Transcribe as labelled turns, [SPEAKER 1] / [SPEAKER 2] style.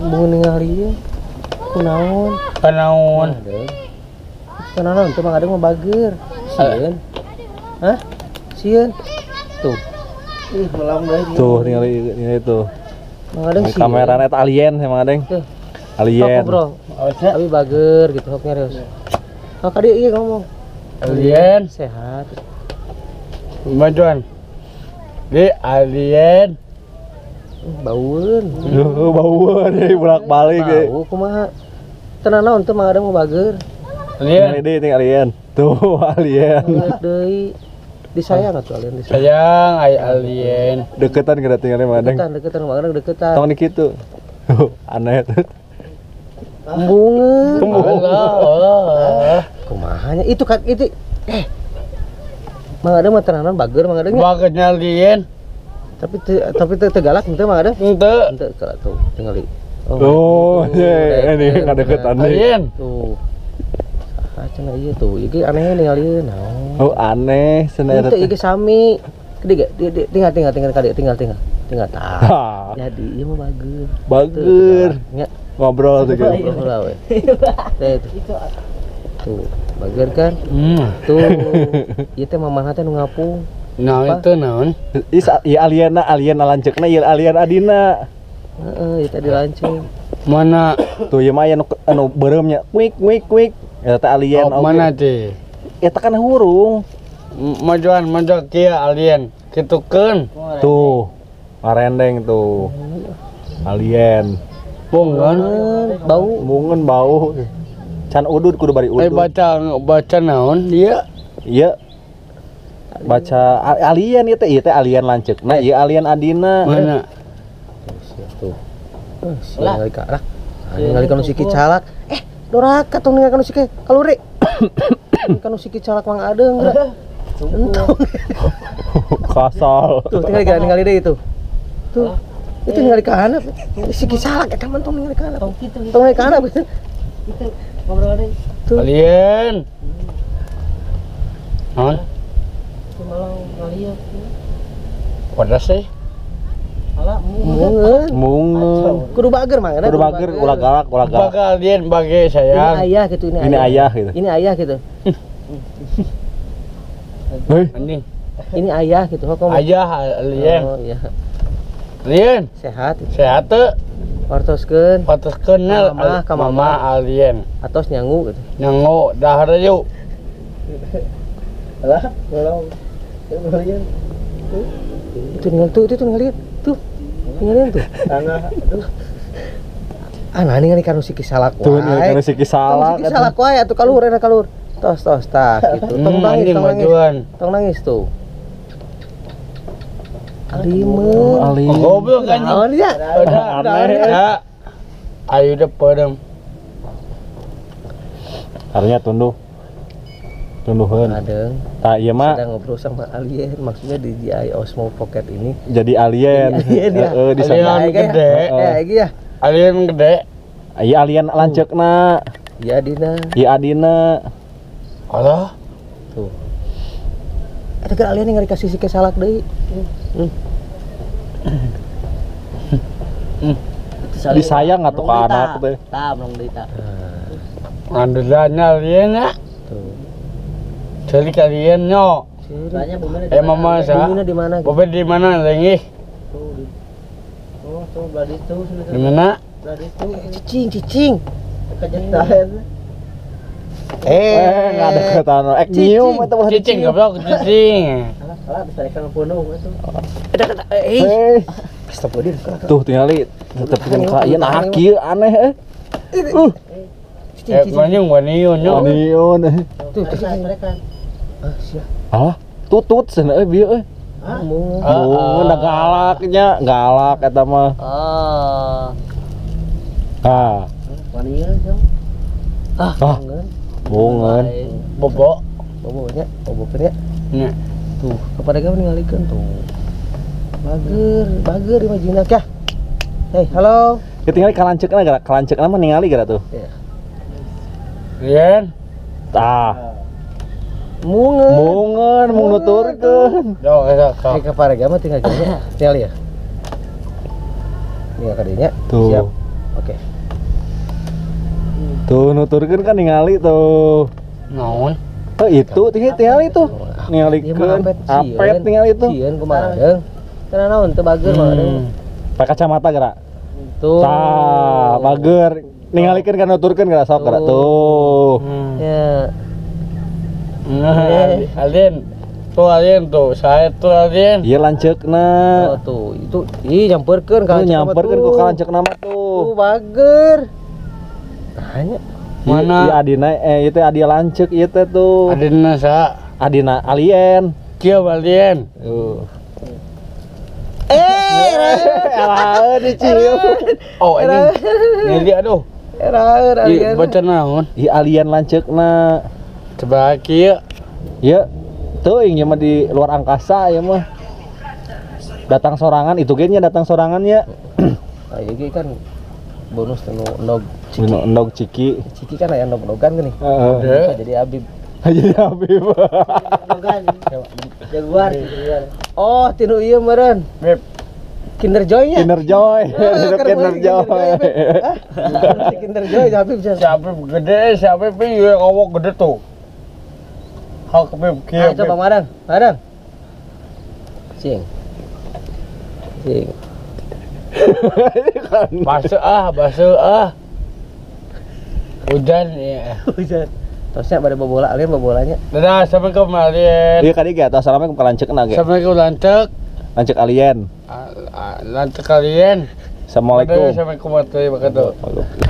[SPEAKER 1] Mun ningali kunaon?
[SPEAKER 2] Kanaon?
[SPEAKER 1] Kunaon teu mah ada mah bager. Sieun. Hah? Sieun. Tuh. Ih, melam deui.
[SPEAKER 3] Tuh ningali tuh.
[SPEAKER 1] Mang ada sieun.
[SPEAKER 3] Kamera net alien emang ada.
[SPEAKER 1] Tuh.
[SPEAKER 3] Alien.
[SPEAKER 1] Bro. Tapi bager gitu hok nyarios. Oh, kadi ieu ngomong.
[SPEAKER 2] Alien
[SPEAKER 1] Sehat.
[SPEAKER 2] majuan. Di alien
[SPEAKER 1] Baueun.
[SPEAKER 3] Bauan ya bolak-balik ge.
[SPEAKER 1] Bau kumaha? Tenan naon teu mah ada mah bager.
[SPEAKER 2] alien
[SPEAKER 3] Ini ting alien. Tuh alien.
[SPEAKER 1] Lihat deui. Disayang atuh alien disayang.
[SPEAKER 2] sayang ay alien
[SPEAKER 3] Deketan geura tinggalnya Madeng.
[SPEAKER 1] Deketan mah ada deketan.
[SPEAKER 3] Tong di kitu. Aneh tuh.
[SPEAKER 1] Embungeun.
[SPEAKER 2] Allah
[SPEAKER 1] Kumahanya itu kan itu Mang ada mah tenan naon bager mang ada nya.
[SPEAKER 2] bagusnya alien
[SPEAKER 1] Tapi teu galak henteu mah ada.
[SPEAKER 2] ente
[SPEAKER 1] Henteu kalau tuh tinggali.
[SPEAKER 3] Oh, iya, ini ngadeketan nih.
[SPEAKER 2] alien
[SPEAKER 1] Tuh. Ah, cenah ieu tuh. Ieu aneh ningalieun naon.
[SPEAKER 3] Oh, aneh cenah
[SPEAKER 1] Henteu ieu sami. Gede ge tinggal kade tinggal. Tah.
[SPEAKER 3] Hah,
[SPEAKER 1] Jadi ieu mah bager.
[SPEAKER 3] bager.
[SPEAKER 1] Nya
[SPEAKER 3] Ngobrol tuh gitu.
[SPEAKER 1] ngobrol lah we. Tuh, bager kan? Tuh. Ieu teh mamahna teh nu ngapung.
[SPEAKER 2] naon itu naon
[SPEAKER 3] Iya alien lanceukna ieu alien adina.
[SPEAKER 1] Heeh, ieu teh dilancung.
[SPEAKER 2] mana
[SPEAKER 3] Tuh ieu mah anu beureum nya. Wik. Eta teh alien
[SPEAKER 2] oh, mana teh
[SPEAKER 3] Eta kan hurung.
[SPEAKER 2] majuan kieu alien kitukeun
[SPEAKER 3] Tuh. Marendeng tuh. Alien.
[SPEAKER 2] bungan
[SPEAKER 1] Bau.
[SPEAKER 3] Mungun bau. Can udud kudu bari udud.
[SPEAKER 2] baca naon dia
[SPEAKER 3] Iya. Baca alien ieu teh alien lanceukna, ieu alien adina.
[SPEAKER 2] mana
[SPEAKER 1] Tuh. Sia ngali karak. Ngali kanu siki calak. Doraka tong ningali kanu siki kalure. Kanu siki calak mang adeung geura. Entong.
[SPEAKER 3] Kasal.
[SPEAKER 1] Tuh tinggal ningali deui itu. Tuh. Itu ningali ka handap. Siki calak eta mah tong ningali ka handap. Tong kitu. Tong ningali ka handap. Itu ngobrol deui. Tuh.
[SPEAKER 2] alien naon
[SPEAKER 1] Malang ngaliat.
[SPEAKER 2] pada sih
[SPEAKER 1] Alah
[SPEAKER 3] Mungun.
[SPEAKER 1] Kudu bager mah
[SPEAKER 3] Kudu bager ulah galak.
[SPEAKER 2] bakal alien bagi
[SPEAKER 1] Ini
[SPEAKER 2] sayang
[SPEAKER 1] ayah gitu
[SPEAKER 3] Ini ayah gitu.
[SPEAKER 1] Ini ayah gitu.
[SPEAKER 3] Hei,
[SPEAKER 2] anjing
[SPEAKER 1] Ini ayah gitu. Kok
[SPEAKER 2] aja alien
[SPEAKER 1] Oh iya.
[SPEAKER 2] alien
[SPEAKER 1] Sehat.
[SPEAKER 2] sehat tuh
[SPEAKER 1] Ortoskeun
[SPEAKER 2] patus kenal
[SPEAKER 1] Mama, ka mama.
[SPEAKER 2] mama alien
[SPEAKER 1] atos nyangu gitu.
[SPEAKER 2] nyango dahar yuk
[SPEAKER 1] Alah, kalau ngalian. Itu ningali tuh, itu ngalian. Tuh. Ngalian tuh. Tangah. Aduh. Nah ningali kanu siki salak wae.
[SPEAKER 3] tuh nih kana siki salak.
[SPEAKER 1] Siki salak wae atuh kalur eta kalur. Tos tah gitu. Tong nangis,
[SPEAKER 2] anjing
[SPEAKER 1] tong nangis.
[SPEAKER 2] majuan
[SPEAKER 1] Tong nangis tuh. Alimun.
[SPEAKER 3] Alien.
[SPEAKER 2] goblok anjing
[SPEAKER 1] Naon ya?
[SPEAKER 3] Aneh.
[SPEAKER 2] ya ayo udah padam
[SPEAKER 3] Harusnya tunduhan.
[SPEAKER 1] Adeng.
[SPEAKER 3] Tah ieu mah
[SPEAKER 1] Sedang ngobrol sama alien, maksudnya di GI Osmo Pocket ini.
[SPEAKER 3] jadi alien.
[SPEAKER 1] Alien ya.
[SPEAKER 3] Heeh, di
[SPEAKER 2] Alien.
[SPEAKER 3] sana.
[SPEAKER 2] gede.
[SPEAKER 1] Ya, iki ya.
[SPEAKER 2] alien gede
[SPEAKER 3] Ieu alien lanceukna,
[SPEAKER 1] Ya Dina.
[SPEAKER 3] ieu adina.
[SPEAKER 2] Allah
[SPEAKER 1] Tuh. Eta ke alien yang dikasih sike salak deui.
[SPEAKER 3] Disayang atuh ka anak teh.
[SPEAKER 1] Tah, belum deui tah.
[SPEAKER 2] andalanya alien ya
[SPEAKER 1] Tuh.
[SPEAKER 2] jadi kalian nyok
[SPEAKER 1] Tanya bumina
[SPEAKER 2] mama sa
[SPEAKER 1] Bumina di mana?
[SPEAKER 2] Bobe di mana lagi
[SPEAKER 1] Tuh, berada itu
[SPEAKER 2] di mana
[SPEAKER 1] berada itu. Cicing. Kejetan.
[SPEAKER 3] Enggak ada ketan. Nyium eta ulah
[SPEAKER 2] cicing goblok cicing
[SPEAKER 1] Alah, bisa ikan penuh itu.
[SPEAKER 3] Hei.
[SPEAKER 1] Astagfirullah.
[SPEAKER 3] Tuh tingali tetep pikeun ka ieu nah kieu aneh
[SPEAKER 2] manyung waniun nyok
[SPEAKER 3] Aniun.
[SPEAKER 1] Tuh, cicing. Ah, sia.
[SPEAKER 3] Ah, tutut cenah bieu euy.
[SPEAKER 1] Mungun.
[SPEAKER 3] Mungun da galaknya, galak eta mah. Ah,
[SPEAKER 1] Wanita dong. Mungun.
[SPEAKER 3] bungun.
[SPEAKER 2] bobo
[SPEAKER 1] Bobonya, bobokeun ya.
[SPEAKER 2] nya
[SPEAKER 1] Tuh, kepada kamu ningalikeun tuh. Bager imajina kah. Hei, halo.
[SPEAKER 3] Ya tinggal kalanceukna gara, kalanceukna mah ningali gara tuh.
[SPEAKER 1] Ya.
[SPEAKER 2] Rian
[SPEAKER 3] Tah,
[SPEAKER 1] Mungun.
[SPEAKER 3] mung nuturkeun.
[SPEAKER 2] yo eta
[SPEAKER 1] Hei, kepada kamu tinggal gini. Tinggal ya. Tinggal kadinya.
[SPEAKER 3] Tuh.
[SPEAKER 1] Siap. Oke.
[SPEAKER 3] Tuh nuturkeun kan ningali tuh.
[SPEAKER 2] Naon?
[SPEAKER 3] Oh itu tingali tuh. Ningalikeun apet ningali tuh.
[SPEAKER 1] Sieun kumaha deung. Kana naon teu bager mah deung.
[SPEAKER 3] Pakai kacamata gerak.
[SPEAKER 1] Tuh.
[SPEAKER 3] Tah, bager. Ningalikeun kan nuturkeun gerak sok gerak tuh.
[SPEAKER 1] Ya.
[SPEAKER 2] Nah, alien tuh, saya tuh alien.
[SPEAKER 3] Iya lanceukna.
[SPEAKER 1] Oh tuh, itu nyamperkeun ka
[SPEAKER 3] Tuh nyamperkeun ku kalanceuk nama
[SPEAKER 1] Tuh
[SPEAKER 3] tuh.
[SPEAKER 1] bager. Tanya.
[SPEAKER 2] Mana?
[SPEAKER 3] Iya adina ieu teh adi lanceuk ieu teh tuh.
[SPEAKER 2] Adina sa,
[SPEAKER 3] Adina alien.
[SPEAKER 2] kieu alien.
[SPEAKER 3] Elah dicium.
[SPEAKER 2] Oh ini aduh.
[SPEAKER 1] Era
[SPEAKER 2] Iya, baca naon?
[SPEAKER 3] Ieu alien lanceukna.
[SPEAKER 2] Coba kieu.
[SPEAKER 3] Ya, teuing mah di luar angkasa ya mah. Datang sorangan itu ge nya datang sorangannya.
[SPEAKER 1] Ayo ge kan bonus tenu endog
[SPEAKER 3] Endog ciki.
[SPEAKER 1] ciki kan aya endog-endogan geuning.
[SPEAKER 3] Heeh.
[SPEAKER 1] Jadi Habib.
[SPEAKER 3] Jadi Habib.
[SPEAKER 1] Endogan. Jaguar. Oh, tinu ieu meureun.
[SPEAKER 2] Beb,
[SPEAKER 1] Kinder Joy nya.
[SPEAKER 3] Kinder Joy. Kinder Joy.
[SPEAKER 1] Kinder Joy Habib sia.
[SPEAKER 2] siapa gede, siapa pieu ngowok gede tuh. Hak beb kieu.
[SPEAKER 1] Coba Madang. Madang. Cing. Cing.
[SPEAKER 2] Basuh ah. Hujan ya.
[SPEAKER 1] Hujan. Terusnya pada bobola, alien bobolanya.
[SPEAKER 2] Dadah, assalamualaikum alien.
[SPEAKER 3] Iya kali ge assalamualaikum ka lanceukna ge.
[SPEAKER 2] Assalamualaikum lantek.
[SPEAKER 3] Lanceuk alien.
[SPEAKER 2] Lantek alien.
[SPEAKER 3] Assalamualaikum.
[SPEAKER 2] Assalamualaikum warahmatullahi wabarakatuh.